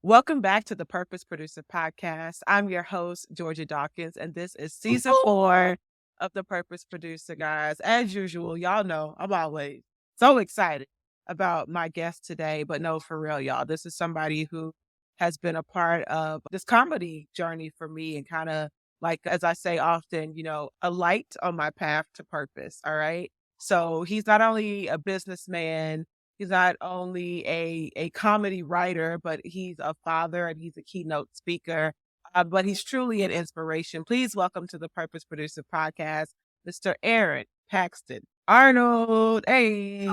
Welcome back to the Purpose Producer Podcast. I'm your host, Georgia Dawkins, and this is season 4 of the Purpose Producer, guys. As usual, y'all know I'm always so excited about my guest today, but no, for real, y'all. This is somebody who has been a part of this comedy journey for me and kind of like, as I say often, a light on my path to purpose. All right. So he's not only a businessman, he's not only a comedy writer, but he's a father and he's a keynote speaker. But he's truly an inspiration. Please welcome to the Purpose Producer Podcast, Mr. Aaron Paxton Arnold. Hey.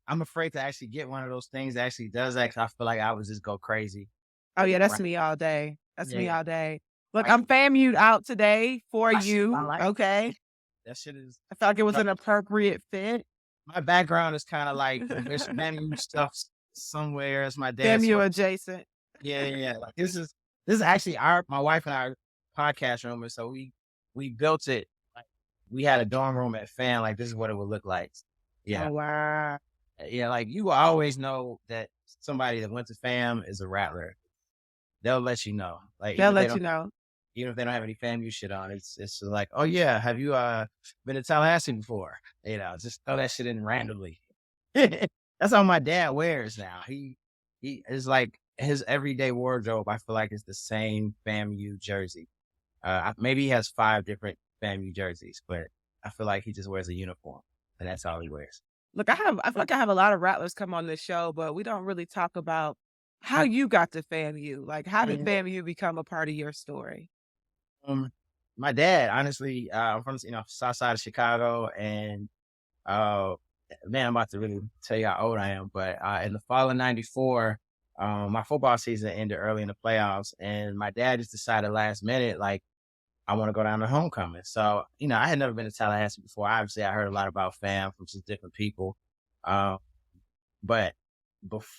I'm afraid to actually get one of those things that actually does that 'cause I feel like I would just go crazy. Oh yeah, that's Right. me all day. That's me Yeah. all day. Look, I, I'm FAMU'd out today for I you. like Okay. that shit is I felt like it was an appropriate fit. my background is kind of like there's many stuff somewhere as my dad's FAMU adjacent. yeah. Like this is actually my wife and our podcast room, and so we built it like we had a dorm room at FAM, like this is what it would look like. Yeah. Oh wow. Yeah, like you will always know that somebody that went to FAM is a rattler. They'll let you know. Like They'll let you know. even if they don't have any FAMU shit on, it's like, oh yeah, have you been to Tallahassee before? Just throw that shit in randomly. That's all my dad wears now. He is like his everyday wardrobe. I feel like it's the same FAMU jersey. Maybe he has 5 different FAMU jerseys, but I feel like he just wears a uniform, and that's all he wears. Look, I feel like I have a lot of rattlers come on this show, but we don't really talk about how you got to FAMU. Like, how did FAMU become a part of your story? Um, my dad, honestly, I'm from south side of Chicago, and uh, man, I'm about to really tell you how old I am. But in the fall of '94, my football season ended early in the playoffs, and my dad just decided last minute, like, I want to go down to homecoming. So I had never been to Tallahassee before. Obviously, I heard a lot about fam from just different people, uh, but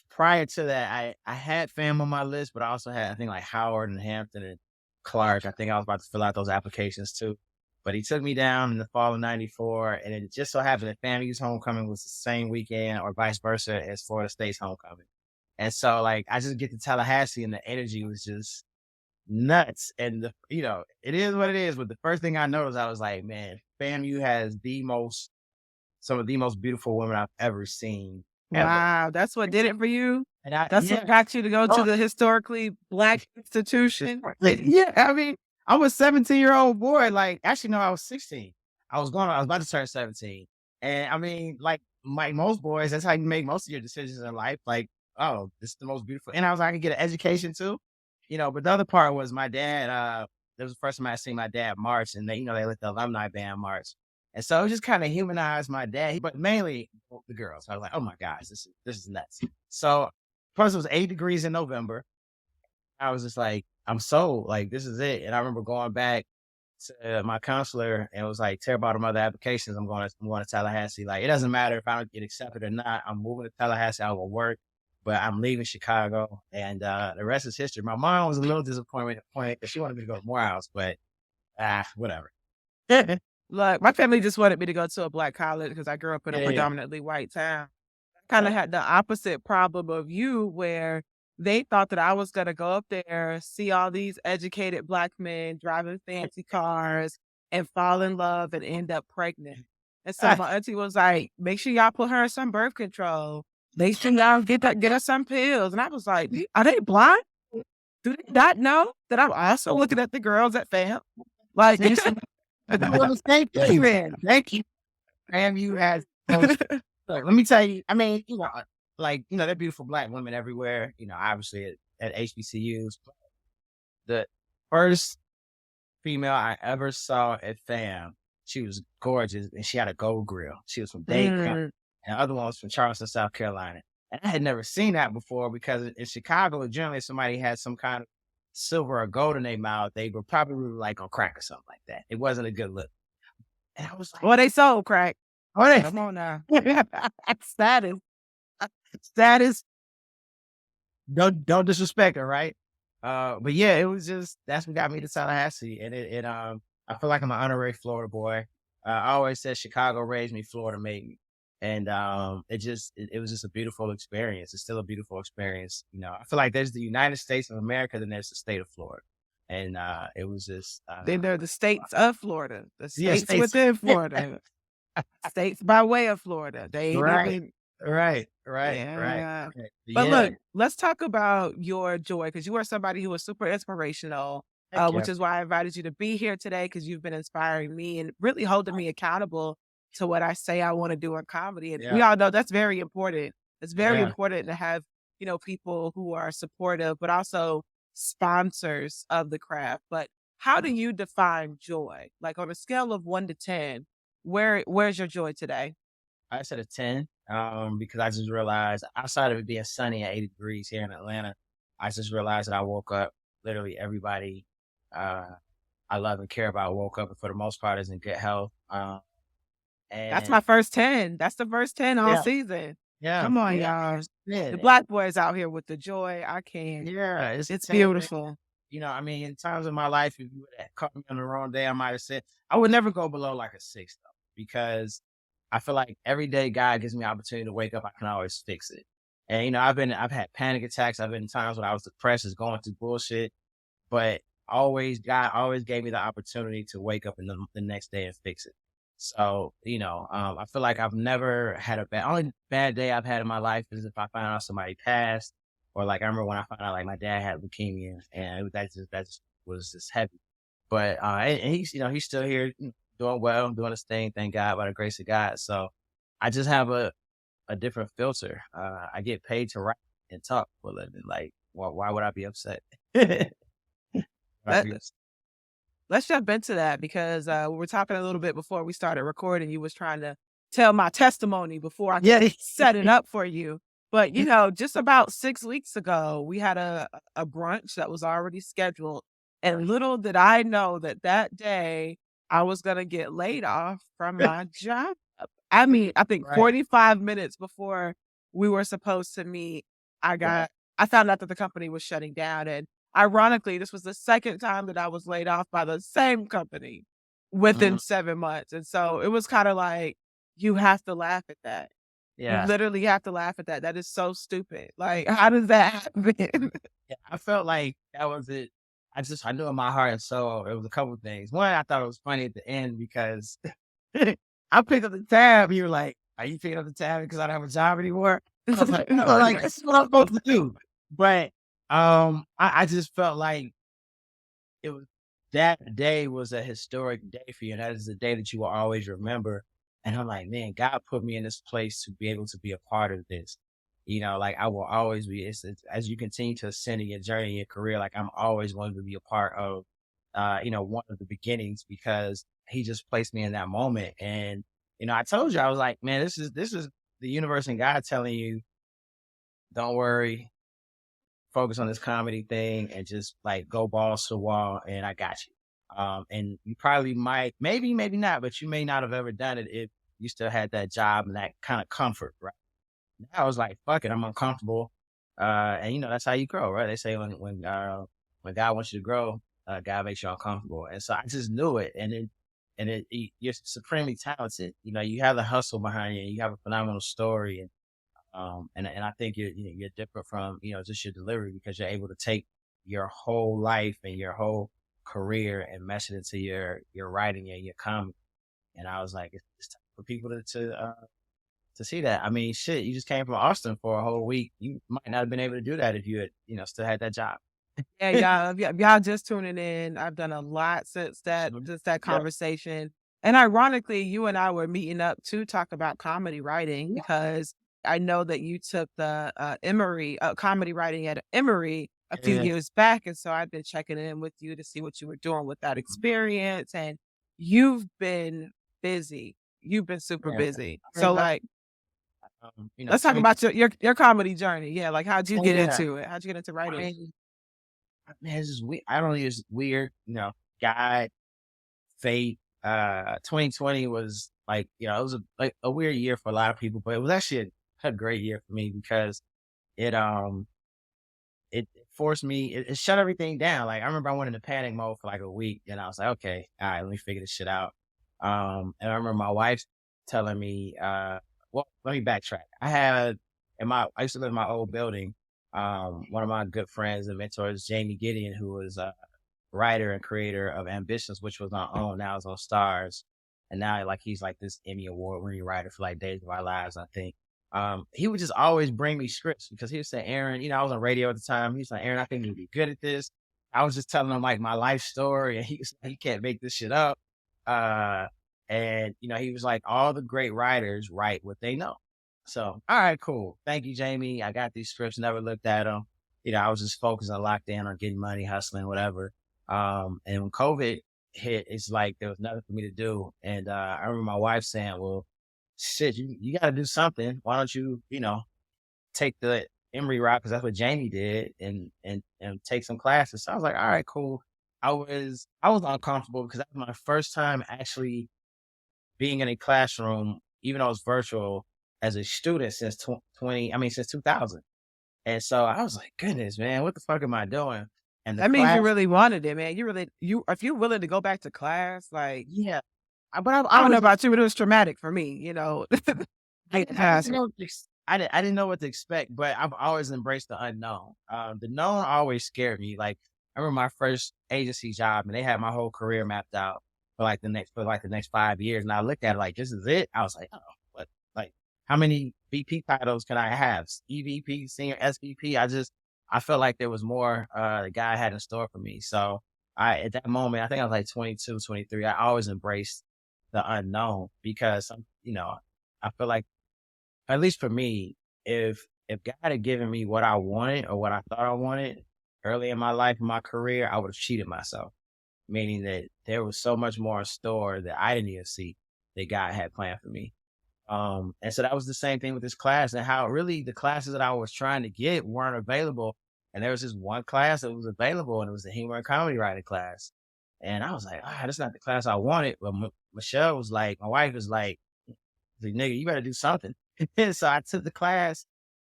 prior to that, I had fam on my list, but I also had I think like Howard and Hampton and Clark. I think I was about to fill out those applications too. But he took me down in the fall of '94, and it just so happened that FAMU's homecoming was the same weekend, or vice versa, as Florida State's homecoming. And so, like, I just get to Tallahassee, and the energy was just nuts. And it is what it is. But the first thing I noticed, I was like, man, FAMU has some of the most beautiful women I've ever seen ever. Wow, that's what did it for you? And I That's what yeah. got you to go to Oh, the historically Black institution? yeah, I mean, I was 17-year-old boy. Like, actually, no, I was 16. I was about to turn 17. And I mean, like most boys, that's how you make most of your decisions in life. Like, oh, this is the most beautiful. And I was like, I could get an education too. But the other part was my dad, that was the first time I seen my dad march, and they let the alumni band march. And so it just kind of humanized my dad, but mainly the girls. I was like, oh my gosh, this is nuts. So plus it was 8 degrees in November. I was just like, I'm sold. Like, this is it. And I remember going back to my counselor and it was like, tear bottom other applications. I'm going to Tallahassee. Like, it doesn't matter if I don't get accepted or not. I'm moving to Tallahassee. I will work, but I'm leaving Chicago. And the rest is history. My mom was a little disappointed because she wanted me to go to Morehouse, but whatever. Look, my family just wanted me to go to a Black college because I grew up in a Yeah. predominantly white town. Kind of had the opposite problem of you, where they thought that I was gonna go up there, see all these educated Black men driving fancy cars, and fall in love and end up pregnant. And so my auntie was like, "Make sure y'all put her on some birth control. Make sure y'all get her some pills." And I was like, "Are they blind? Do they not know that I'm also looking at the girls at FAM?" Like, Well, the same thing, man. Thank you. And you had look, let me tell you, I mean, they're beautiful Black women everywhere, obviously at HBCUs. The first female I ever saw at FAM, she was gorgeous and she had a gold grill. She was from Dade County, mm, and the other one was from Charleston, South Carolina. And I had never seen that before because in Chicago, generally, if somebody had some kind of silver or gold in their mouth, they were probably like on crack or something like that. It wasn't a good look. And I was like, well, they sold crack. oh, they Come on now. Status. Status. don't disrespect her, right? But yeah, it was just that's what got me to Tallahassee, and I feel like I'm an honorary Florida boy. I always said Chicago raised me, Florida made me, And it was just a beautiful experience. It's still a beautiful experience. I feel like there's the United States of America, then there's the state of Florida. And it was just Then there are the states of Florida, the yeah, states states. within Florida, states by way of Florida. They ain't Right, even right, right, right. yeah. Right. But Yeah. look, let's talk about your joy because you are somebody who is super inspirational, Heck yeah. which is why I invited you to be here today because you've been inspiring me and really holding me accountable to what I say I want to do in comedy. And we Yeah. all know that's very important. It's very Yeah. important to have, people who are supportive, but also sponsors of the craft. But how do you define joy? Like on a scale of 1 to 10, where's your joy today? I said a 10, because I just realized outside of it being sunny at 80 degrees here in Atlanta, I just realized that I woke up literally everybody uh, I love and care about woke up and for the most part is in good health. That's And my first 10. That's the first 10 all yeah, season. yeah, Come on, yeah, y'all. The yeah, black boys out here with the joy. I can't. yeah, it's the It's same thing. beautiful. I mean, in times of my life, if you would have caught me on the wrong day, I might have said I would never go below like a 6 though, because I feel like every day God gives me opportunity to wake up, I can always fix it. And I've had panic attacks. I've been in times when I was depressed, just going through bullshit. But God always gave me the opportunity to wake up in the next day and fix it. So, I feel like I've never had only bad day I've had in my life is if I find out somebody passed, or like I remember when I found out like my dad had leukemia, and that just was just heavy. But and he's still here, doing well, doing his thing, thank God, by the grace of God. So I just have a different filter. I get paid to write and talk for a living. Like, why would I be upset? Why would I Let, be upset? let's jump into that because we were talking a little bit before we started recording. You was trying to tell my testimony before I Yeah. set it up for you. But just about 6 weeks ago, we had a brunch that was already scheduled, and little did I know that that day I was gonna get laid off from my job. I mean, I think Right. 45 minutes before we were supposed to meet, I Right. got I found out that the company was shutting down, and ironically, this was the second time that I was laid off by the same company within Mhm. 7 months, and so it was kinda like, you have to laugh at that. You Yeah. literally have to laugh at that. That is so stupid. Like, how does that happen? Yeah. I felt like that was it. I knew in my heart and soul it was a couple things. One, I thought it was funny at the end because I picked up the tab. You were like, "Are you picking up the tab because I don't have a job anymore?" I was like, "No, like this is what I'm supposed to do." But I just felt like it was that day was a historic day for you. And that is the day that you will always remember. And I'm like, man, God put me in this place to be able to be a part of this. Like I will always be, as you continue to ascend in your journey, in your career, like I'm always going to be a part of, one of the beginnings because he just placed me in that moment. And, I told you, I was like, man, this is the universe and God telling you, don't worry, focus on this comedy thing and just like go balls to the wall and I got you. And you probably might, maybe not, but you may not have ever done it if you still had that job and that kind of comfort, right? Now I was like, fuck it, I'm uncomfortable. And that's how you grow, right? They say when God wants you to grow, God makes you uncomfortable. And so I just knew it. You're supremely talented. You have the hustle behind you. You have a phenomenal story. And I think you're different from just your delivery because you're able to take your whole life and your whole career and mesh it into your writing and your comedy. And I was like, it's time for people to see that. I mean, shit, you just came from Austin for a whole week. You might not have been able to do that if you had still had that job. Yeah, y'all just tuning in. I've done a lot Mhm. since that Yep. conversation. And ironically, you and I were meeting up to talk about comedy writing because I know that you took the Emory comedy writing at Emory a few Yeah. years back. And so I've been checking in with you to see what you were doing with that experience. And you've been busy. You've been super Yeah. busy. I mean, So like let's talk same, about your comedy journey. Yeah, like how'd you get yeah. into it? How'd you get into I writing? mean, man, it's just weird. I don't know, it's weird, God, fate. 2020 was like, it was like a weird year for a lot of people, but it was actually a great year for me because it it forced me, it shut everything down. Like I remember I went into panic mode for like a week and I was like, okay, all right, let me figure this shit out. And I remember my wife telling me, well, let me backtrack. I used to live in my old building. One of my good friends and mentors, Jamie Gideon, who was a writer and creator of Ambitions, which was on OWN, now it's on Stars. And now like he's like this Emmy Award winning writer for like Days of Our Lives, I think. He would just always bring me scripts because he would say, Aaron, I was on radio at the time. He was like, Aaron, I think you'd be good at this. I was just telling him like my life story, and he was like, you can't make this shit up. Uh, and he was like, all the great writers write what they know. So, all right, cool. Thank you, Jamie. I got these scripts, never looked at them. I was just focused on lockdown on getting money, hustling, whatever. And when COVID hit, it's like there was nothing for me to do. And I remember my wife saying, well, shit, you got to do something. Why don't you, take the Emory route? Because that's what Jamie did, and take some classes. So I was like, all right, cool. I was uncomfortable because that was my first time actually being in a classroom, even though it was virtual, as a student since since 2000. And so I was like, goodness, man, what the fuck am I doing? And the That means you class, really wanted it, man. If you're willing to go back to class, like, yeah, but I I don't know was, about you, but it was traumatic for me. I Like the classroom. I didn't know what to expect, but I've always embraced the unknown. The known always scared me. Like I remember my first agency job, and they had my whole career mapped out for the next 5 years, and I looked at it like, this is it. I was like, oh, what? Like, how many VP titles can I have? EVP, senior SVP. I felt like there was more the guy had in store for me. So at that moment, I think I was like 22, 23. I always embraced the unknown because I feel like, at least for me, if God had given me what I wanted or what I thought I wanted early in my life, in my career, I would have cheated myself. Meaning that there was so much more in store that I didn't even see that God had planned for me. And so that was the same thing with this class, and how really the classes that I was trying to get weren't available. And there was this one class that was available, and it was the humor and comedy writing class. And I was like, that's not the class I wanted. But Michelle was like, my wife was like, nigga, you better do something. And so I took the class,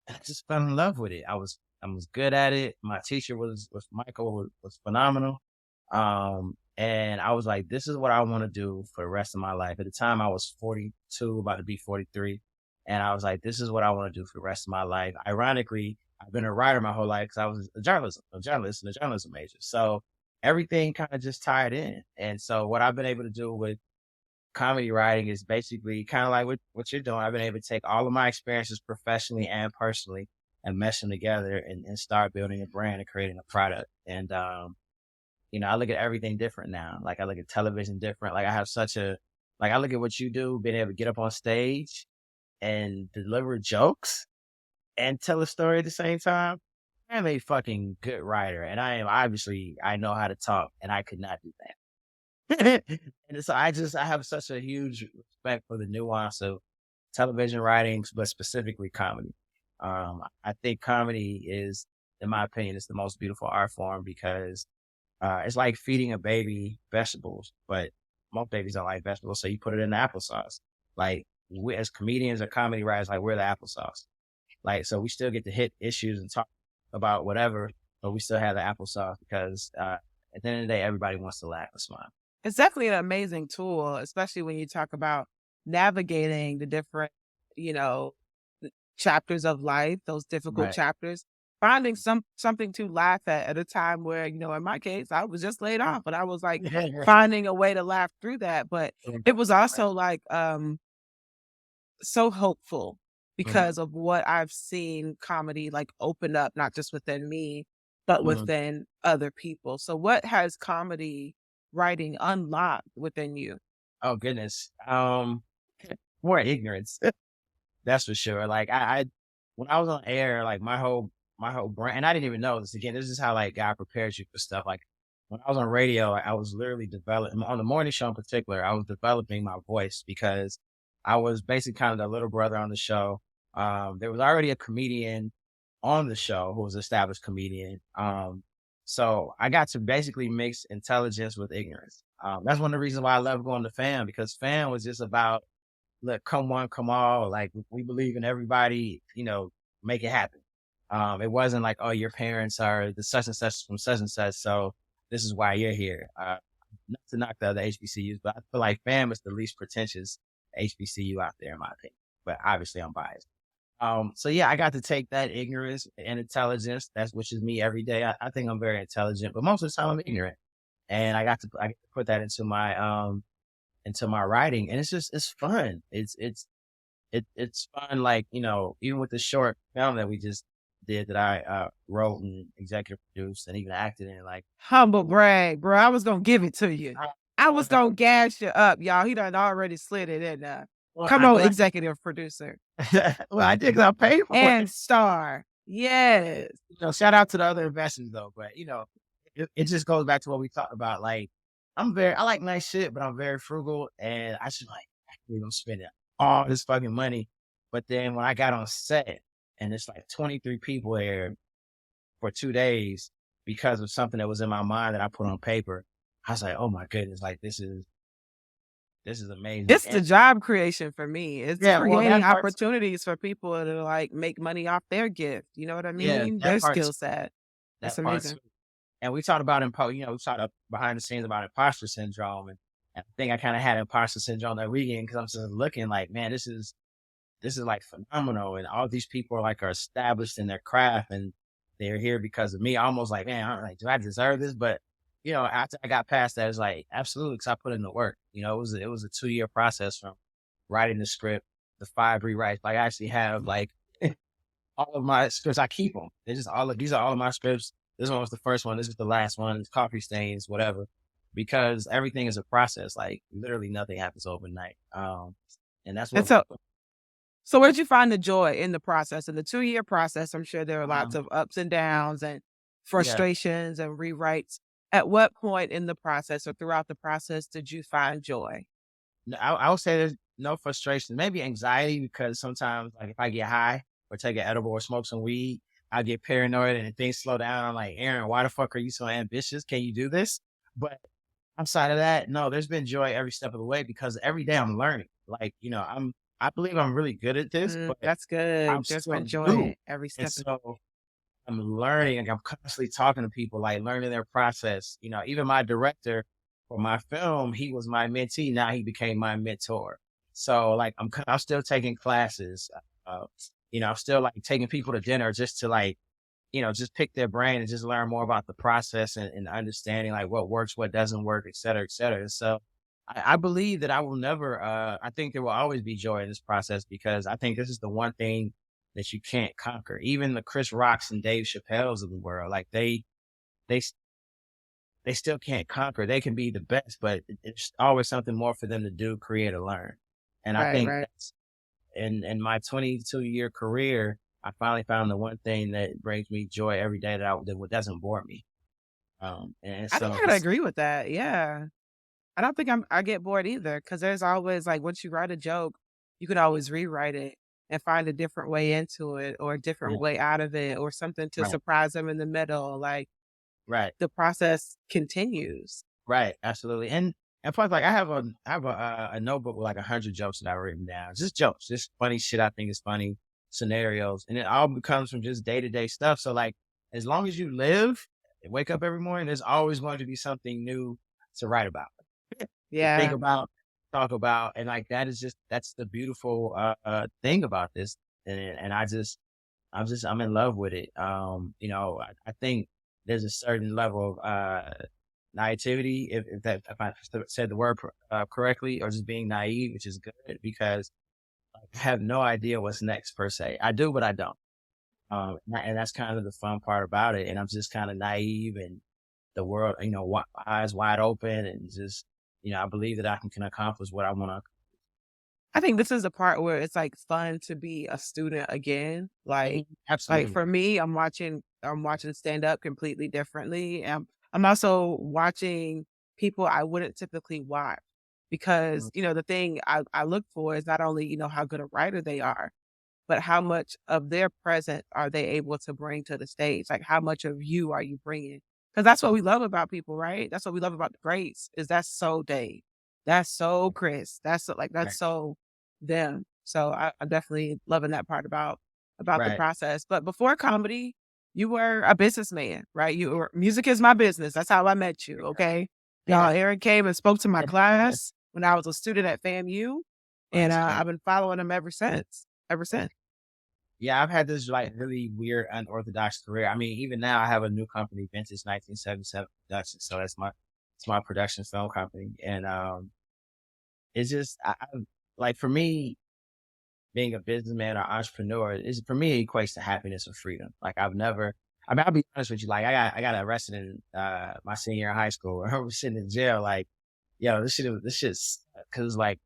and I just fell in love with it. I was good at it. My teacher was Michael, was phenomenal. And I was like, this is what I want to do for the rest of my life. At the time I was 42, about to be 43. And I was like, this is what I want to do for the rest of my life. Ironically, I've been a writer my whole life because I was a journalist and a journalism major. So everything kind of just tied in. And so what I've been able to do with comedy writing is basically kind of like what you're doing. I've been able to take all of my experiences professionally and personally and mesh them together and start building a brand and creating a product. And, I look at everything different now. Like I look at television different. Like I look at what you do, being able to get up on stage and deliver jokes and tell a story at the same time. I'm a fucking good writer, and I know how to talk, and I could not do that. And so I have such a huge respect for the nuance of television writings, but specifically comedy. I think comedy is, in my opinion, it's the most beautiful art form because it's like feeding a baby vegetables, but most babies don't like vegetables, so you put it in the applesauce. Like we as comedians or comedy writers, like we're the applesauce. Like so, we still get to hit issues and talk about whatever, but we still have the applesauce because at the end of the day, everybody wants to laugh and smile. It's definitely an amazing tool, especially when you talk about navigating the different, you know, chapters of life, those difficult Right. chapters, finding something to laugh at a time where, in my case, I was just laid off, but I was like finding a way to laugh through that. But it was Right. also like so hopeful Mhm. because of what I've seen comedy like open up, not just within me, but Mhm. within other people. So what has comedy writing unlocked within you? Oh goodness. More ignorance. That's for sure. Like I when I was on air, like my whole brain, and I didn't even know this. Again, this is how like God prepares you for stuff. Like when I was on radio, like, I was literally developing on the morning show in particular. I was developing my voice because I was basically kind of the little brother on the show. There was already a comedian on the show who was an established comedian. So I got to basically mix intelligence with ignorance. That's one of the reasons why I love going to Fan because Fan was just about, look, come one, come all. Like we believe in everybody, make it happen. It wasn't like, oh, your parents are the such and such from such and such, so this is why you're here. Not to knock the other HBCUs, but I feel like FAM is the least pretentious HBCU out there, in my opinion. but obviously I'm biased. So yeah, I got to take that ignorance and intelligence, that's which is me every day. I think I'm very intelligent, but most of the time I'm ignorant. And I get to put that into my writing. And it's fun. It's fun, like, even with the short film that we just did that I wrote and executive produced and even acted in, like Humble brag, bro. I was gonna give it to you. I, I was gonna gas you up, y'all. He done already slid it in there. well, Come I, on, well, executive producer well, I did 'cause I paid for it. and star. Yes. Shout out to the other investors though, but it just goes back to what we talked about. Like, I like nice shit, but I'm very frugal, and I should like actually gonna spend all this fucking money. But then when I got on set, and it's like 23 people there for 2 days because of something that was in my mind that I put on paper, I was like, oh my goodness, like this is amazing. It's the And job creation for me. It's yeah, well, creating that part's opportunities for people to like make money off their gift. You know what I yeah, mean? that Their part's skill set. That's that part's amazing. And we talked about we talked behind the scenes about imposter syndrome, and I think I kind of had imposter syndrome that weekend because I'm just looking like, man, this is like phenomenal, and all these people are established in their craft, and they're here because of me. Almost like, man, I'm like, do I deserve this? But after I got past that, it's like absolutely, because I put in the work. It was a 2 year process from writing the script, the 5 rewrites. Like, I actually have like all of my scripts. I keep them. These are all of my scripts. This one was the first one. This is the last one. It's coffee stains, whatever, because everything is a process. Like, literally nothing happens overnight. And that's And what, so where'd you find the joy in the process? In the 2-year process, I'm sure there are lots um, of ups and downs and yeah, frustrations and rewrites. At what point in the process or throughout the process did you find joy? I would say there's no frustration, maybe anxiety, because sometimes, like, if I get high or take an edible or smoke some weed, I get paranoid and things slow down. I'm like, Aaron, why the fuck are you so ambitious? Can you do this? But outside of that, no, there's been joy every step of the way because every day I'm learning. Like, I believe I'm really good at this, but That's I'm good. There's still been new. joy every And step of so I'm learning, and I'm constantly talking to people, like learning their process. Even my director for my film, he was my mentee. Now he became my mentor. So, like, I'm still taking classes. Uh, I'm still like taking people to dinner just to, like, just pick their brain and just learn more about the process, and understanding like what works, what doesn't work, et cetera, et cetera. So I believe that I will never, I think there will always be joy in this process because I think this is the one thing that you can't conquer. Even the Chris Rocks and Dave Chappelle's of the world, like they, s- they still can't conquer. They can be the best, but it's always something more for them to do, create, or learn. And I right, think right. that's in my 22-year career, I finally found the one thing that brings me joy every day that doesn't bore me. And I think so I gotta it's agree with that. Yeah. I don't think I get bored either because there's always like once you write a joke, you can always rewrite it and find a different way into it or a different yeah, way out of it or something to right, surprise them in the middle. Like right, the process continues. right, absolutely. And plus, like, I have a notebook with like 100 jokes that I've written down, just jokes, just funny shit I think is funny, scenarios, and it all comes from just day to day stuff. So, like, as long as you live and wake up every morning, there's always going to be something new to write about, to think Yeah. about, talk about, and like that's the beautiful thing about this, and I'm in love with it. I think there's a certain level of naivety, if I said the word correctly, or just being naive, which is good because I have no idea what's next per se. I do, but I don't. And that's kind of the fun part about it. And I'm just kind of naive, and the world, eyes wide open, and just, I believe that I can accomplish what I want to. I think this is the part where it's like fun to be a student again. Like Absolutely. for me, I'm watching stand up completely differently. I'm also watching people I wouldn't typically watch because, Mhm. the thing I look for is not only, how good a writer they are, but how much of their presence are they able to bring to the stage? Like how much of you are you bringing? Because that's what we love about people, right? That's what we love about the greats is that's so Dave. That's so Chris. That's Right. so them. So I'm definitely loving that part about the Right. process. But before comedy, you were a businessman, right? You were music is my business. That's how I met you. Okay. Y'all, Yeah. Aaron came and spoke to my class when I was a student at FAMU. And That's crazy. I've been following him ever since. Ever since. Yeah, I've had this like really weird, unorthodox career. I mean, even now I have a new company, Vintage 1977 Productions. So it's my production film company. And it's just like for me, being a businessman or entrepreneur is for me it equates to happiness and freedom. Like I mean, I'll be honest with you, like I got arrested in my senior year of high school. I was sitting in jail, like, yo, this shit's because like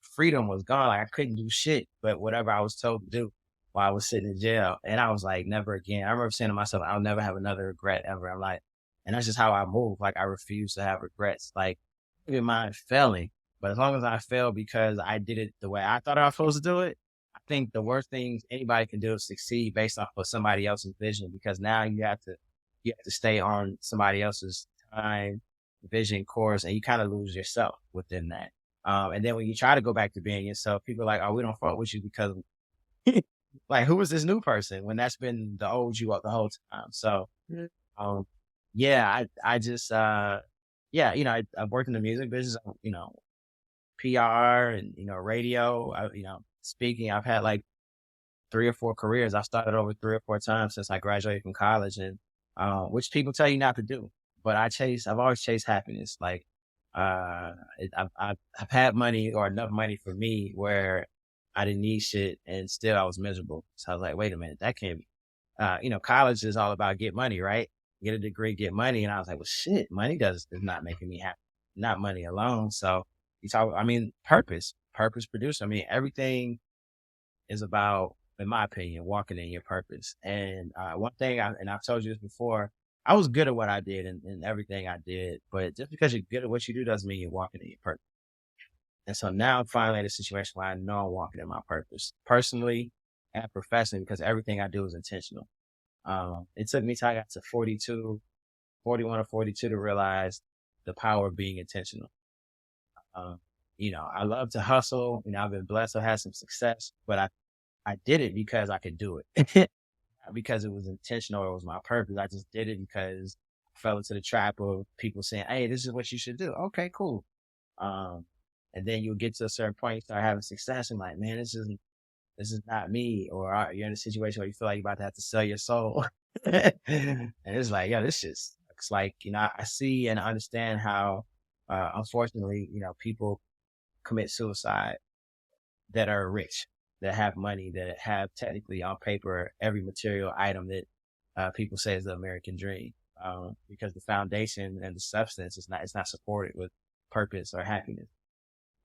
freedom was gone. Like I couldn't do shit but whatever I was told to do while I was sitting in jail. And I was like, never again. I remember saying to myself, I'll never have another regret ever. I'm like, and that's just how I move. Like I refuse to have regrets. Like I didn't mind failing, but as long as I failed because I did it the way I thought I was supposed to do it, I think the worst things anybody can do is succeed based off of somebody else's vision because now you have to stay on somebody else's time, vision, course, and you kind of lose yourself within that. And then when you try to go back to being yourself, people are like, "Oh, we don't fuck with you because like who is this new person?" When that's been the old you the whole time. So, Mhm. um, yeah, I just yeah, I've worked in the music business, PR and radio. Speaking. I've had like 3 or 4 careers. I started over 3 or 4 times since I graduated from college, and which people tell you not to do. But I've always chased happiness. Like, I've had money or enough money for me where I didn't need shit, and still I was miserable. So I was like, wait a minute, that can't be. College is all about get money, right? Get a degree, get money, and I was like, well, shit, money is not making me happy, not money alone. So I mean, purpose producer. I mean, everything is about, in my opinion, walking in your purpose. And one thing, and I've told you this before, I was good at what I did and everything I did, but just because you're good at what you do doesn't mean you're walking in your purpose. And so now I'm finally in a situation where I know I'm walking in my purpose, personally and professionally, because everything I do is intentional. It took me till I got to 42, 41 or 42 to realize the power of being intentional. Um, I love to hustle. I've been blessed to have some success, but I did it because I could do it. Because it was intentional, it was my purpose. I just did it because I fell into the trap of people saying, "Hey, this is what you should do." Okay, cool. Um, and then you'll get to a certain point, you start having success, and like, man, this is not me. Or you're in a situation where you feel like you're about to have to sell your soul, and it's like, yeah, this just it's like I see and understand how, unfortunately, people commit suicide that are rich, that have money, that have technically on paper every material item that people say is the American dream, because the foundation and the substance it's not supported with purpose or happiness.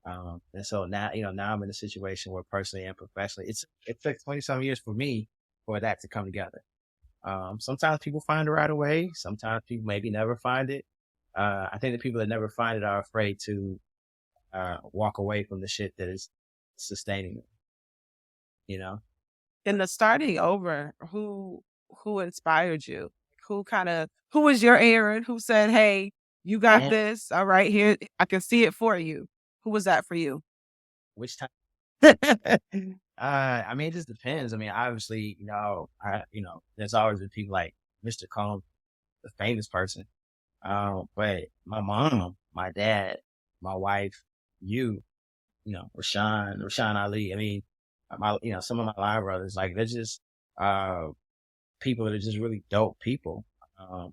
And so now I'm in a situation where personally and professionally, it took 20 some years for me for that to come together. Sometimes people find it right away. Sometimes people maybe never find it. I think the people that never find it are afraid to walk away from the shit that is sustaining them, you know? In the starting over, who inspired you? Who was your Aaron? Who said, "Hey, you got And this. All right, here I can see it for you." Who was that for you? which time? I mean, it just depends. I mean, obviously, there's always been people like Mr. Combs, the famous person. But my mom, my dad, my wife, you, Rashawn Ali. I mean, some of my live brothers, like they're just, people that are just really dope people. Um,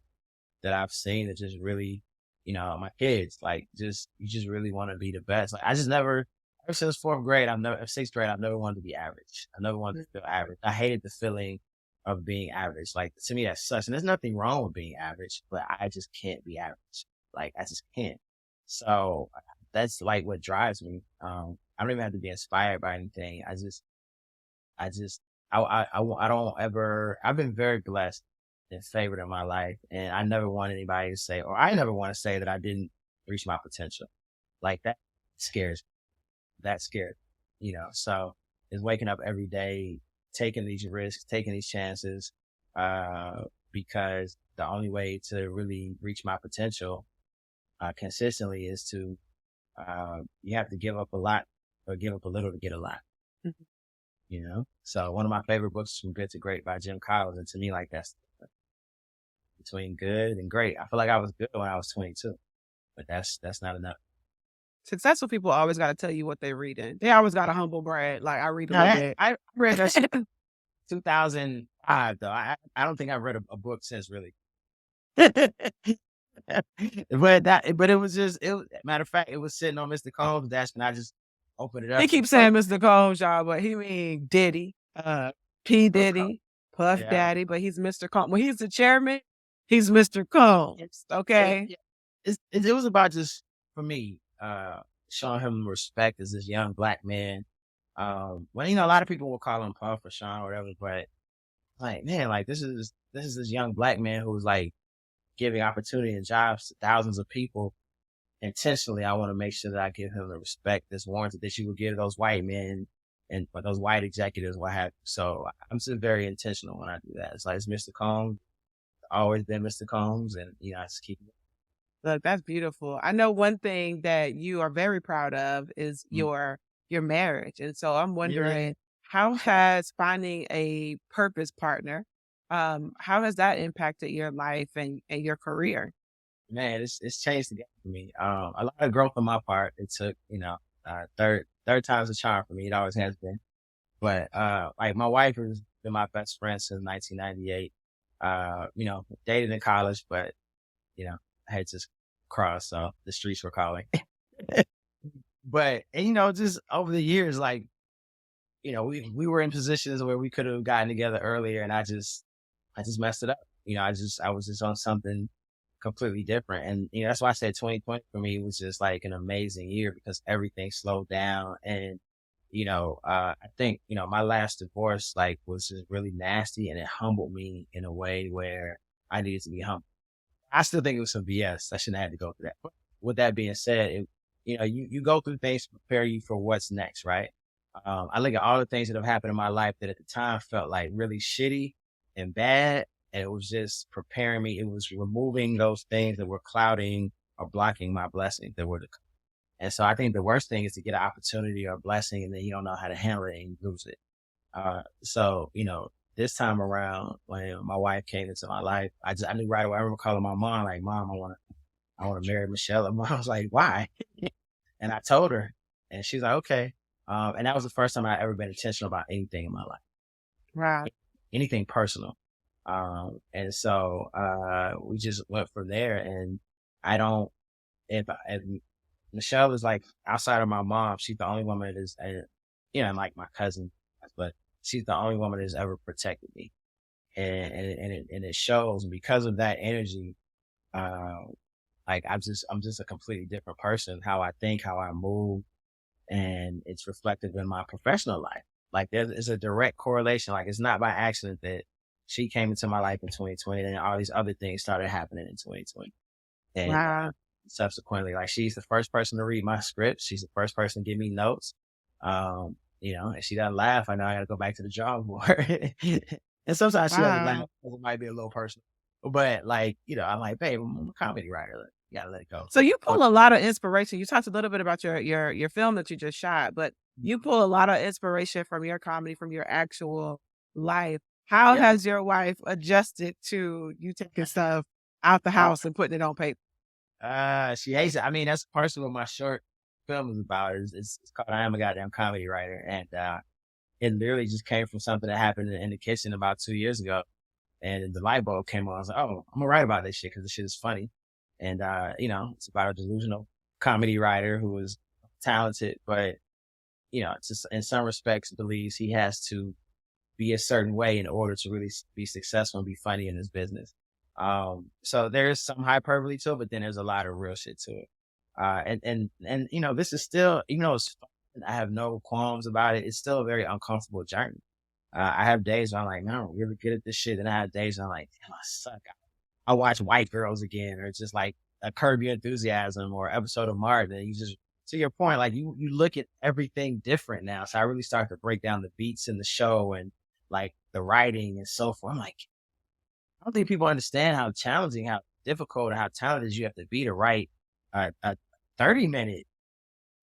that I've seen that just really, my kids, like you just really want to be the best. Like I just never, ever since 4th grade, 6th grade, I've never wanted to be average. I never wanted to feel average. I hated the feeling of being average. Like to me, that sucks. And there's nothing wrong with being average, but I just can't be average. Like I just can't. So that's like what drives me. I don't even have to be inspired by anything. I just, I don't ever, I've been very blessed and favored in my life. And I never want anybody to say, or I never want to say that I didn't reach my potential. Like that scares me. That scared me, so is waking up every day, taking these risks, taking these chances, because the only way to really reach my potential, consistently is to, you have to give up a lot or give up a little to get a lot. Mhm. So one of my favorite books is From Good to Great by Jim Collins. And to me, like that's between good and great. I feel like I was good when I was 22, but that's not enough. successful people always got to tell you what they're reading. They always got a humble brag. Like I read a No, little bit. I read that shit 2005 though. I don't think I've read a book since really. But it was just matter of fact, it was sitting on Mr. Combs' desk and I just opened it He up. keeps saying Mr. Combs, y'all, but he mean Diddy, P Of course. Diddy, Puff Yeah. Daddy, but he's Mr. Combs. When he's the chairman, he's Mr. Combs. Okay. Yeah. It was about just for me, showing him respect as this young black man. Well, a lot of people will call him Puff or Sean or whatever, but like, man, like this young black man who's like giving opportunity and jobs to thousands of people. Intentionally, I want to make sure that I give him the respect that's warranted that you would give those white men and those white executives, what have you. So I'm just very intentional when I do that. It's like it's Mr. Combs, always been Mr. Combs, and I just keep it. Look, that's beautiful. I know one thing that you are very proud of is Mm. your marriage. And so I'm Yeah, wondering, how has finding a purpose partner, how has that impacted your life and your career? man, it's changed the game for me. A lot of growth on my part. It took, third time's a charm for me. It always has been. But like my wife has been my best friend since 1998. Dated in college, but I had to cross, so the streets were calling. But and, just over the years, like we were in positions where we could have gotten together earlier, and I just messed it up. I was just on something completely different. And, that's why I said 2020 for me was just like an amazing year because everything slowed down. And, I think, my last divorce, like, was just really nasty and it humbled me in a way where I needed to be humbled. I still think it was some BS. I shouldn't have had to go through that. But with that being said, you go through things to prepare you for what's next, right? I look at all the things that have happened in my life that at the time felt like really shitty and bad. And it was just preparing me. It was removing those things that were clouding or blocking my blessings that were to come. And so I think the worst thing is to get an opportunity or a blessing and then you don't know how to handle it and you lose it. So, this time around when my wife came into my life, I knew right away. I remember calling my mom, like, Mom, I want to marry Michelle. And mom was like, why? And I told her and she's like, okay. And that was the first time I ever been intentional about anything in my life, Wow. anything personal. And so, we just went from there and I don't, if Michelle is like outside of my mom, she's the only woman that is, and like my cousin, but she's the only woman that has ever protected me. And it shows because of that energy, uh, like I'm just a completely different person, how I think, how I move, and it's reflective in my professional life. Like there's a direct correlation. Like it's not by accident that she came into my life in 2020 and all these other things started happening in 2020. And Wow. subsequently, like she's the first person to read my script. She's the first person to give me notes. And she doesn't laugh. I know I got to go back to the drawing board. And sometimes she doesn't laugh Wow. because it might be a little personal. But like, I'm like, babe, I'm a comedy writer. Like, you gotta let it go. So you But, pull a lot of inspiration. You talked a little bit about your film that you just shot, but you pull a lot of inspiration from your comedy, from your actual life. How yeah. has your wife adjusted to you taking stuff out the house and putting it on paper? She hates it. I mean, that's partially what my short film is about. It's called I Am a Goddamn Comedy Writer. And it literally just came from something that happened in the kitchen about 2 years ago. And the light bulb came on. I was like, oh, I'm gonna write about this shit because this shit is funny. And it's about a delusional comedy writer who is talented, but just in some respects believes he has to be a certain way in order to really be successful and be funny in his business. So there's some hyperbole to it, but then there's a lot of real shit to it. And this is still, even though it's fun, I have no qualms about it. It's still a very uncomfortable journey. I have days where I'm like, man, I'm really good at this shit. And I have days where I'm like, damn, I suck. I watch White Girls again, or just like a Curb Your Enthusiasm or episode of Martin. And you just, to your point, like you look at everything different now. So I really start to break down the beats in the show and like the writing and so forth. I'm like, I don't think people understand how challenging, how difficult, and how talented you have to be to write a 30-minute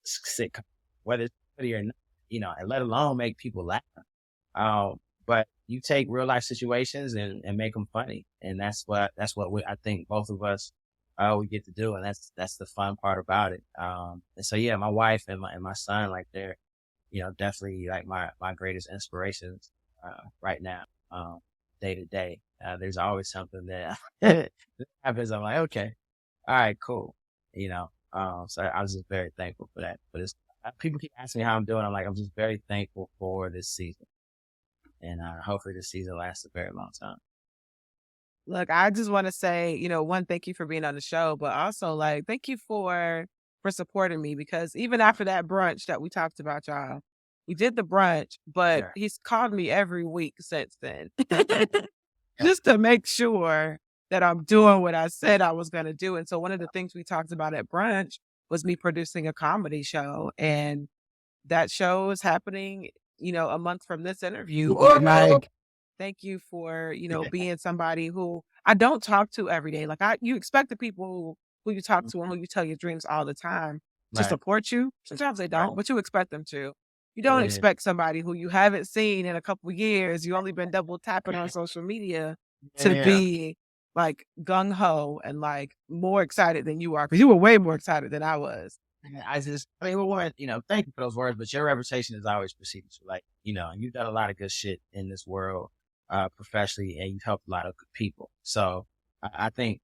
sitcom, whether it's funny or not, and let alone make people laugh. But you take real life situations and make them funny. And that's what I think both of us we get to do, and that's the fun part about it. And so yeah, my wife and my son, like they're, definitely like my greatest inspirations right now, day to day. There's always something that happens. I'm like, okay, all right, cool. So I was just very thankful for that. But people keep asking me how I'm doing. I'm like, I'm just very thankful for this season, and hopefully this season lasts a very long time. Look, I just want to say, one, thank you for being on the show, but also like thank you for supporting me because even after that brunch that we talked about, y'all, we did the brunch, but Yeah, he's called me every week since then. yeah, Just to make sure that I'm doing what I said I was gonna do. And so one of the things we talked about at brunch was me producing a comedy show. And that show is happening, a month from this interview. Like, thank you for, being somebody who I don't talk to every day. Like you expect the people who you talk to and who you tell your dreams all the time to right, support you. Sometimes they right. don't, but you expect them to. You don't Yeah, expect somebody who you haven't seen in a couple of years, you only been double tapping on social media to yeah. be like gung ho and like more excited than you are because you were way more excited than I was. Yeah, I mean, well, one, thank you for those words, but your reputation is always preceding you. Like, you've done a lot of good shit in this world, professionally, and you've helped a lot of good people. So I think,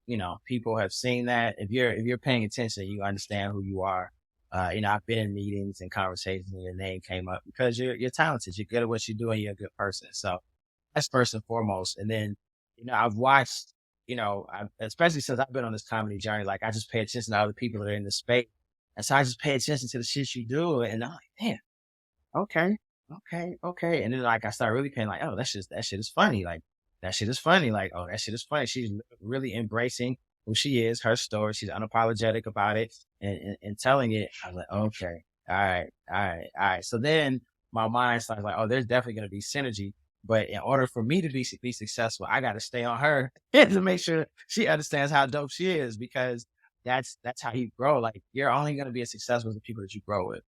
people have seen that. If you're paying attention, you understand who you are. I've been in meetings and conversations and your name came up because you're talented. You're good at what you do and you're a good person. So that's first and foremost. And then, I've watched, especially since I've been on this comedy journey, like I just pay attention to other people that are in the space. And so I just pay attention to the shit you do. And I'm like, damn, okay, okay, okay. And then like I start really paying like, oh, that shit is funny. Like that shit is funny. Like, oh, that shit is funny. She's really embracing who she is, her story. She's unapologetic about it and telling it. I was like, okay, all right, all right, all right. So then my mind starts like, oh, there's definitely gonna be synergy. But in order for me to be successful, I gotta stay on her to make sure she understands how dope she is because that's how you grow. Like you're only gonna be as successful as the people that you grow with.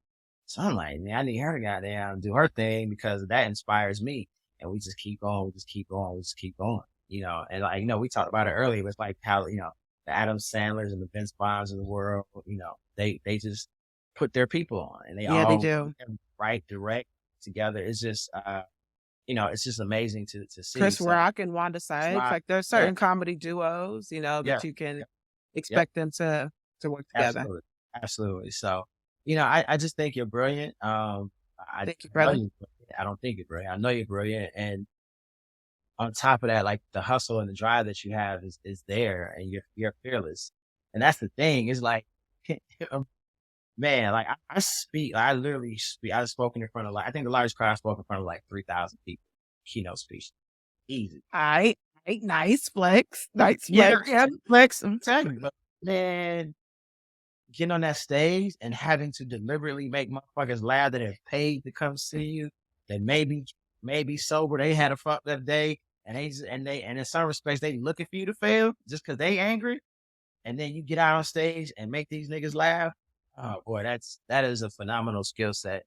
So I'm like, man, I need her to goddamn do her thing because that inspires me. And we just keep going, we just keep going, we just keep going. And like, we talked about it earlier. It's like how, the Adam Sandlers and the Vince Bonds of the world, they just put their people on and they Yeah, they all do. right direct together. It's just amazing to see. Chris So Rock and Wanda it's Sykes, my like there's yeah, certain comedy duos, yeah, that you can yeah. expect them to work together. Absolutely. Absolutely. So, I just think you're brilliant. I Thank you, know brother. you I don't think you're brilliant. I know you're brilliant. And on top of that, like the hustle and the drive that you have is there and you're fearless. And that's the thing. It's like, man, like I literally speak. I've spoken in front of like, I think the largest crowd I spoke in front of like 3,000 people, keynote speech. Easy. Alright, right, nice flex, nice Yeah. flex, yeah, flex. I'm telling you, but man, getting on that stage and having to deliberately make motherfuckers laugh that have paid to come see you, that maybe sober, they had a fucked up day, and and in some respects they looking for you to fail just because they angry, and then you get out on stage and make these niggas laugh. Oh boy, that is a phenomenal skill set.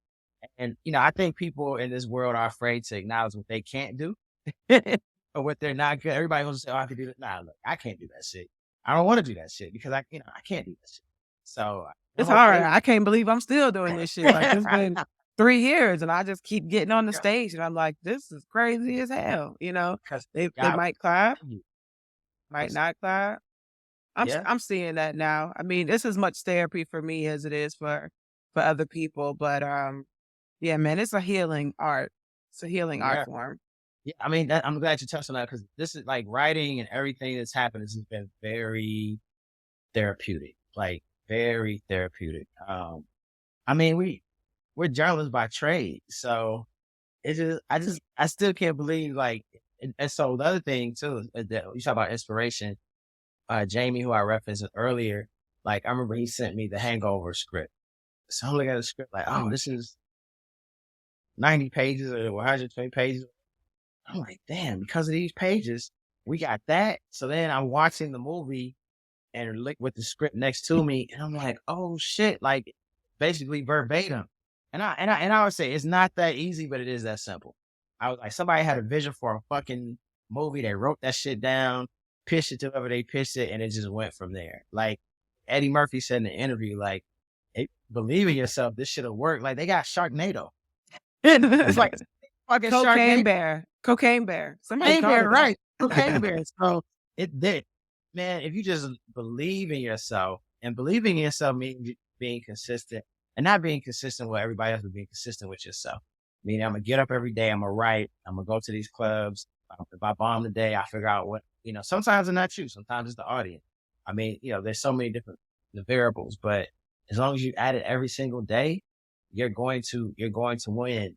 And I think people in this world are afraid to acknowledge what they can't do or what they're not good. Everybody wants to say, "Oh, I can do that." Nah, look, I can't do that shit. I don't want to do that shit because I can't do that shit. So It's I'm hard. okay. I can't believe I'm still doing this shit. Like it's been 3 years and I just keep getting on the Yeah, stage and I'm like, "This is crazy as hell," you know? because They God, might clap, you. might Yes. not clap. Yeah, I'm seeing that now. I mean, it's as much therapy for me as it is for other people, but, yeah, man, it's a healing art. It's a healing art yeah, form. yeah. I mean, I'm glad you touched on that because this is like writing and everything that's happened. This has been very therapeutic, like very therapeutic. I mean, we're journalists by trade, so I still can't believe like. And so the other thing too, that you talk about inspiration. Jamie, who I referenced earlier, like I remember he sent me the Hangover script. So I'm looking at the script like, oh, this is 90 pages or 120 pages. I'm like, damn, because of these pages, we got that. So then I'm watching the movie and look with the script next to me, and I'm like, oh shit, like basically verbatim. And I would say it's not that easy, but it is that simple. I was like, somebody had a vision for a fucking movie. They wrote that shit down. pitched it to whoever they pitched it, and it just went from there. Like Eddie Murphy said in the interview, like, hey, believe in yourself, this should have worked. Like they got Sharknado. It's like fucking Cocaine Sharknado. Bear. Cocaine Bear. Somebody Cocaine called Bear, it right? that. Cocaine Bear. So it did, man. If you just believe in yourself, and believing in yourself means being consistent, and not being consistent with everybody else, but being consistent with yourself. Meaning, I'm gonna get up every day. I'm gonna write. I'm gonna go to these clubs. If I bomb the day, I figure out what Sometimes it's not you. Sometimes it's the audience. I mean, there's so many different variables, but as long as you add it every single day, you're going to win.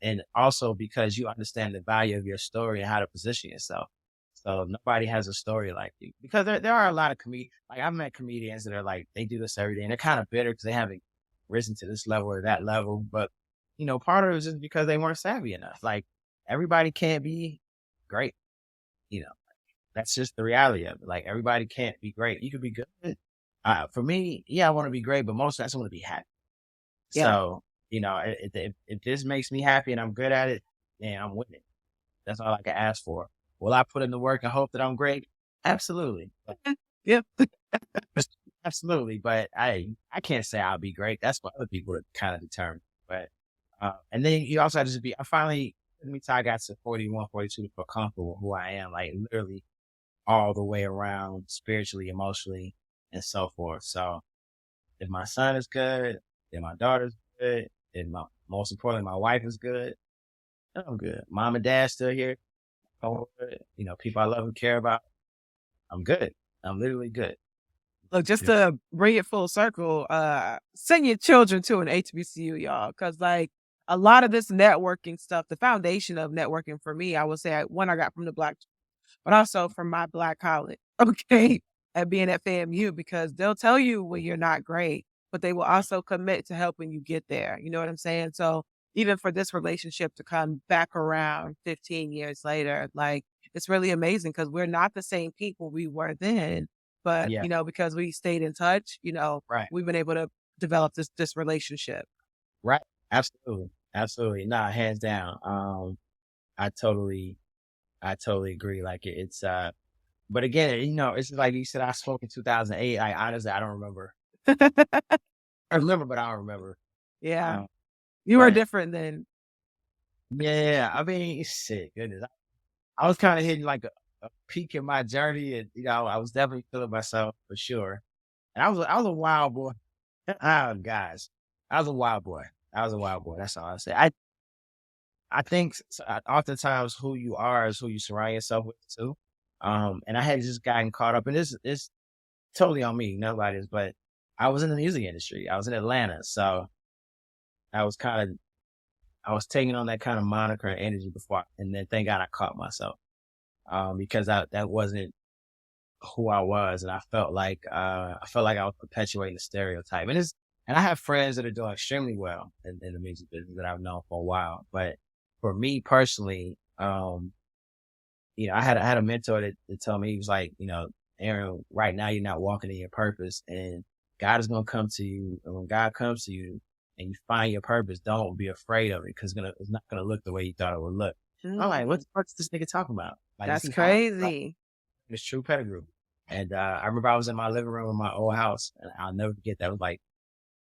And also because you understand the value of your story and how to position yourself. So nobody has a story like you, because there are a lot of like I've met comedians that are like, they do this every day and they're kind of bitter because they haven't risen to this level or that level. But, part of it is just because they weren't savvy enough. Like everybody can't be great. That's just the reality of it. Like everybody can't be great. You could be good. For me, yeah, I want to be great, but most of I want to be happy. Yeah. So, if this makes me happy and I'm good at it, then I'm winning. That's all I can ask for. Will I put in the work and hope that I'm great? Absolutely. Yep. Absolutely. But I can't say I'll be great. That's what other people are kind of determined. But, and then you also have to be, I got to 41, 42 to feel comfortable with who I am, like literally all the way around spiritually, emotionally, and so forth. So if my son is good, then my daughter's good, and most importantly, my wife is good, I'm good. Mom and dad still here. People I love and care about. I'm good. I'm literally good. Look, just to bring it full circle, send your children to an HBCU, y'all, because like a lot of this networking stuff, the foundation of networking for me, I would say, one I got from the Black, but also from my Black college, okay, and being at FAMU, because they'll tell you when you're not great, but they will also commit to helping you get there. You know what I'm saying? So even for this relationship to come back around 15 years later, like it's really amazing because we're not the same people we were then. But, Yeah. Because we stayed in touch, Right. we've been able to develop this relationship. Right. Absolutely. Absolutely. Nah, hands down. I totally agree. Like it's, but again, it's just like you said, I spoke in 2008. Honestly, I don't remember. I remember, but I don't remember. Yeah. You were different then. Yeah. I mean, shit, goodness. I was kind of hitting like a peak in my journey, and I was definitely feeling myself for sure. And I was a wild boy. Oh, guys, I was a wild boy. I was a wild boy. That's all I say. I think oftentimes who you are is who you surround yourself with too. And I had just gotten caught up, and this is totally on me. Nobody's, but I was in the music industry. I was in Atlanta, so I was taking on that kind of moniker and energy before, and then thank God I caught myself. Because that wasn't who I was, and I felt like I was perpetuating the stereotype. And I have friends that are doing extremely well in the music business that I've known for a while. But for me personally, I had a mentor that told me, he was like, Aaron, right now you're not walking in your purpose, and God is gonna come to you. And when God comes to you and you find your purpose, don't be afraid of it, because it's not gonna look the way you thought it would look. I'm like, what the fuck's this nigga talking about? Like, That's crazy. It's true pedigree. And I remember I was in my living room in my old house, and I'll never forget that. It was like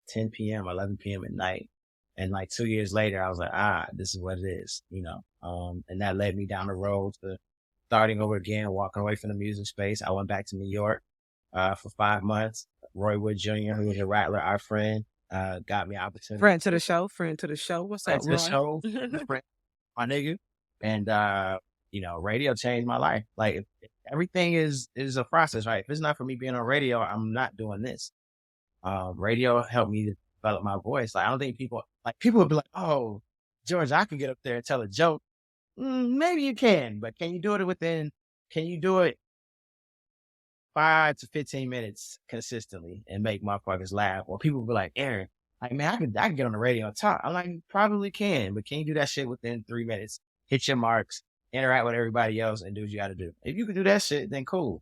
10 p.m., 11 p.m. at night. And like 2 years later, I was like, this is what it is, and that led me down the road to starting over again, walking away from the music space. I went back to New York for 5 months. Roy Wood Jr., who was a rattler, our friend, got me an opportunity. Friend to the show. What's up, Roy? Show, my nigga. And, radio changed my life. Like everything is a process, right? If it's not for me being on radio, I'm not doing this. Radio helped me to develop my voice. Like, I don't think people would be like, oh, George, I can get up there and tell a joke. Maybe you can, but can you do it 5 to 15 minutes consistently and make motherfuckers laugh? Or people will be like, Aaron, like, man, I can get on the radio and talk. I'm like, you probably can, but can you do that shit within 3 minutes? Hit your marks, interact with everybody else, and do what you got to do. If you can do that shit, then cool.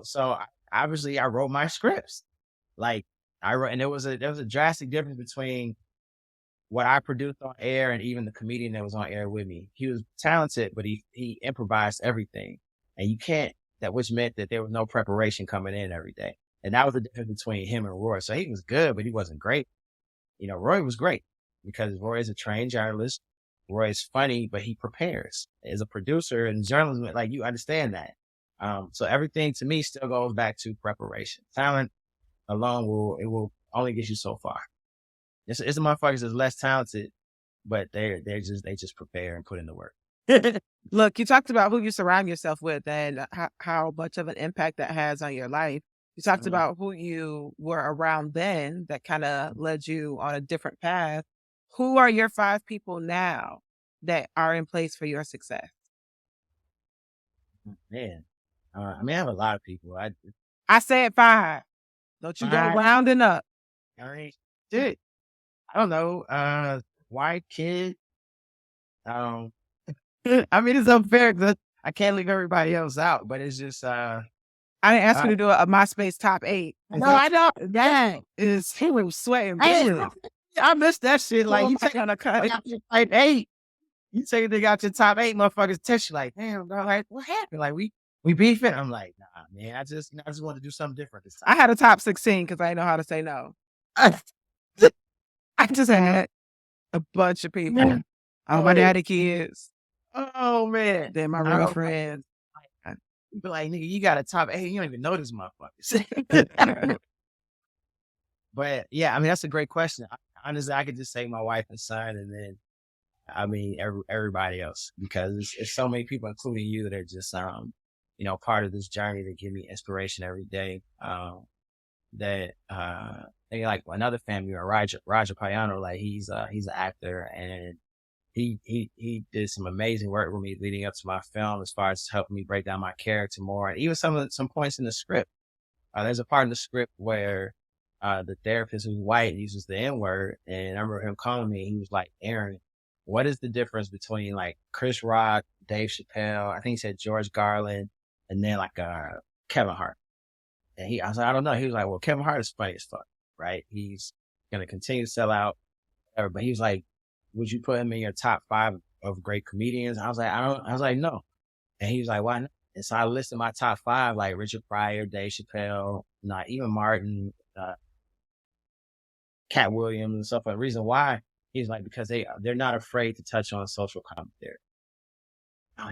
So obviously I wrote my scripts. Like I wrote, and there was a drastic difference between what I produced on air and even the comedian that was on air with me. He was talented, but he improvised everything. And which meant that there was no preparation coming in every day. And that was the difference between him and Roy. So he was good, but he wasn't great. Roy was great because Roy is a trained journalist. Roy is funny, but he prepares as a producer and journalism. Like, you understand that. So everything to me still goes back to preparation. Talent alone will only get you so far. It's the motherfuckers that's less talented, but they just prepare and put in the work. Look, you talked about who you surround yourself with and how much of an impact that has on your life. You talked about who you were around then that kind of led you on a different path. Who are your 5 people now that are in place for your success? Man, I have a lot of people. I said 5. Don't you go 5? rounding up. All right, dude. I don't know. White kid. I mean, it's unfair because I can't leave everybody else out, but it's just I didn't ask you to do a MySpace top 8. no, I don't. Dang, he was sweating. I missed that shit. Like, you take gonna cut. your top 8. You say they got your top 8, motherfuckers text you like, damn, bro, like, what happened? Like, we beefing? I'm like, nah, man. I just want to do something different this time. I had a top 16 because I didn't know how to say no. I just had a bunch of people. All my daddy kids. Oh man. Then my real friends. People like, nigga, you got a top 8. You don't even know this motherfuckers. But yeah, I mean, that's a great question. Honestly, I could just say my wife and son, and then everybody else, because it's so many people, including you, that are just part of this journey that give me inspiration every day. That maybe like another family, or Roger Payano, like he's an actor, and he did some amazing work with me leading up to my film as far as helping me break down my character more, and even some points in the script. There's a part in the script where the therapist, who's white, uses the N-word, and I remember him calling me. He was like, Aaron, what is the difference between like Chris Rock, Dave Chappelle, I think he said George Garland, and then like Kevin Hart? And I was like, I don't know. He was like, well, Kevin Hart is funny as fuck, right? He's gonna continue to sell out, whatever. But he was like, would you put him in your top 5 of great comedians? I was like, no. And he was like, why not? And so I listed my top 5, like Richard Pryor, Dave Chappelle, not even Martin, Cat Williams and stuff. But the reason why, he's like, because they're not afraid to touch on social commentary.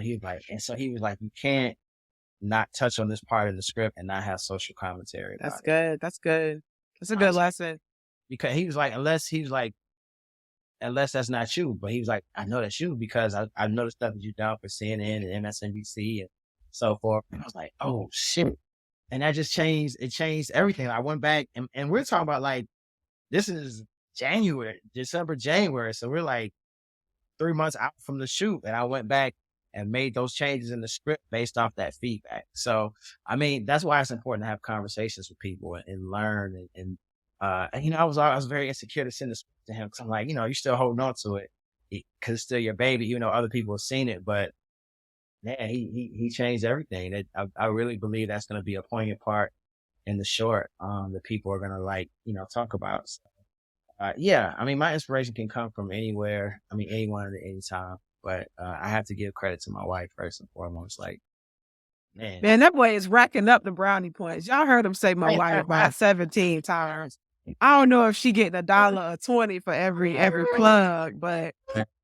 He was like, and so he was like, you can't not touch on this part of the script and not have social commentary. That's good. That's good. That's a good lesson. Because he was like, unless that's not you. But he was like, I know that's you because I know the stuff that you've done for CNN and MSNBC and so forth. And I was like, oh shit. And that just changed. It changed everything. I went back and we're talking about like, this is December, January. So we're like 3 months out from the shoot. And I went back and made those changes in the script based off that feedback. So, I mean, that's why it's important to have conversations with people and learn. And I was very insecure to send the script to him because I'm like, you're still holding on to it because it's still your baby, even though other people have seen it. But man, he changed everything. I really believe that's going to be a poignant part in the short that people are going to talk about. So, yeah, I mean, my inspiration can come from anywhere. I mean, anyone at any time. But I have to give credit to my wife first and foremost. Like, man, that boy is racking up the brownie points. Y'all heard him say my wife about 17 times. I don't know if she getting $1 or 20 for every plug, but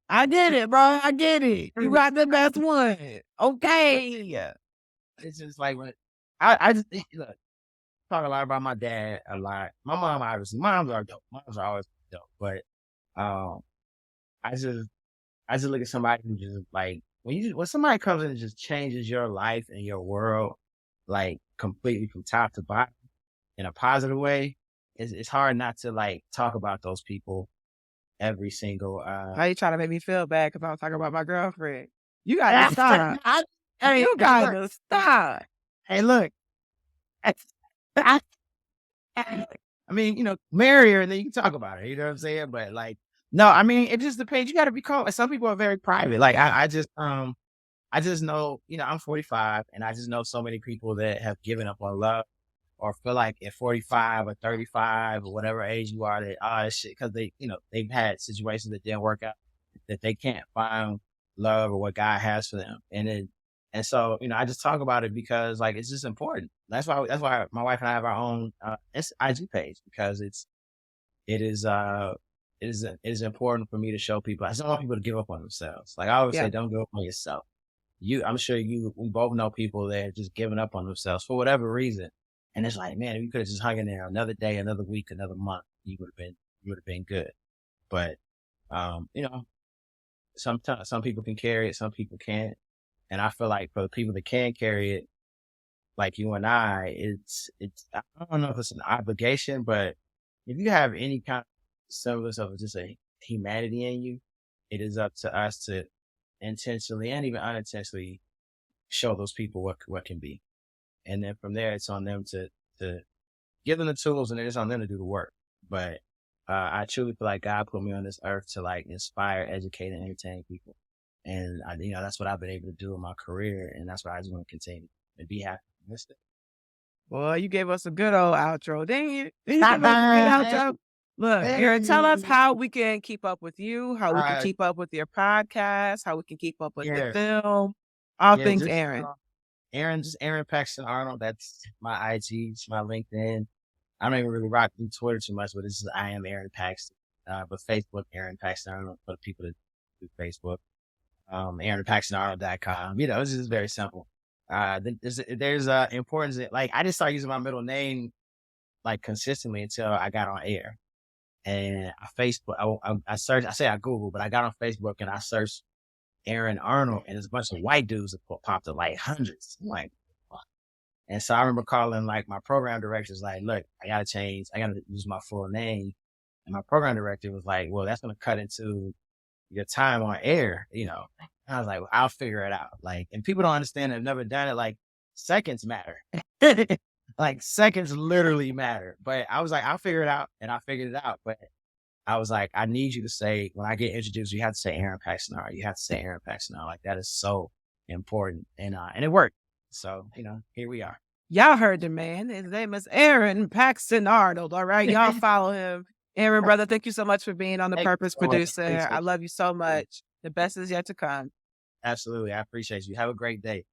I get it, bro. I get it. You got the best one. Okay. It's just like when I just look, talk a lot about my dad a lot. My mom, obviously, moms are dope. Moms are always dope. But I just look at somebody who just like when somebody comes in and just changes your life and your world like completely from top to bottom in a positive way. It's hard not to like talk about those people every single. How you trying to make me feel bad because I was talking about my girlfriend? You got to stop. You got to stop. Hey, look. I mean, marry her and then you can talk about her. You know what I'm saying? But like, no, I mean, it just depends. You got to be calm. Some people are very private. Like I just know, I'm 45 and I just know so many people that have given up on love or feel like at 45 or 35 or whatever age you are that, shit, because they've had situations that didn't work out, that they can't find love or what God has for them. And then And so, I just talk about it because like it's just important. That's why my wife and I have our own IG page because it is it is important for me to show people. I just don't want people to give up on themselves. Like I always Yeah. say, don't give up on yourself. I'm sure we both know people that are just giving up on themselves for whatever reason. And it's like, man, if you could have just hung in there another day, another week, another month, you would have been good. But you know, sometimes some people can carry it, some people can't. And I feel like for the people that can carry it, like you and I, it's I don't know if it's an obligation, but if you have any kind of semblance of just a humanity in you, it is up to us to intentionally and even unintentionally show those people what can be. And then from there, it's on them to give them the tools, and it is on them to do the work. But I truly feel like God put me on this earth to like inspire, educate, and entertain people. And that's what I've been able to do in my career, and that's what I just want to continue and be happy. With it. Boy, you gave us a good old outro. Dang you. You give us a good outro. Look, Aaron, tell us Hey, how we can keep up with you, how we can uh, keep up with your podcast, how we can keep up with the yeah, film, all yeah, things just Aaron. Just Aaron Paxton Arnold. That's my IG, it's my LinkedIn. I don't even really rock through Twitter too much, but this is I am Aaron Paxton. But Facebook, Aaron Paxton Arnold for the people that do Facebook. AaronPaxtonArnold.com. It's just very simple. There's importance in, like I just started using my middle name like consistently until I got on air. And Facebook, I searched, I say I Googled, but I got on Facebook and I searched Aaron Arnold, and there's a bunch of white dudes that popped up like hundreds. I'm like, what? And so I remember calling like my program directors, like, look, I gotta change, I gotta use my full name. And my program director was like, well, that's gonna cut into your time on air. I was like, well, I'll figure it out. Like, and people don't understand, I've never done it. Like, seconds matter. Like, seconds literally matter. But I was like, I'll figure it out. And I figured it out. But I was like, I need you to say, when I get introduced, you have to say Aaron Paxton. You have to say Aaron Paxton. Like, that is so important. And it worked. So, here we are. Y'all heard the man. His name is Aaron Paxton Arnold. All right. Y'all follow him. Aaron, brother, thank you so much for being on the Thank you Purpose so much. Producer. Appreciate I you. love you so much. The best is yet to come. Absolutely. I appreciate you. Have a great day.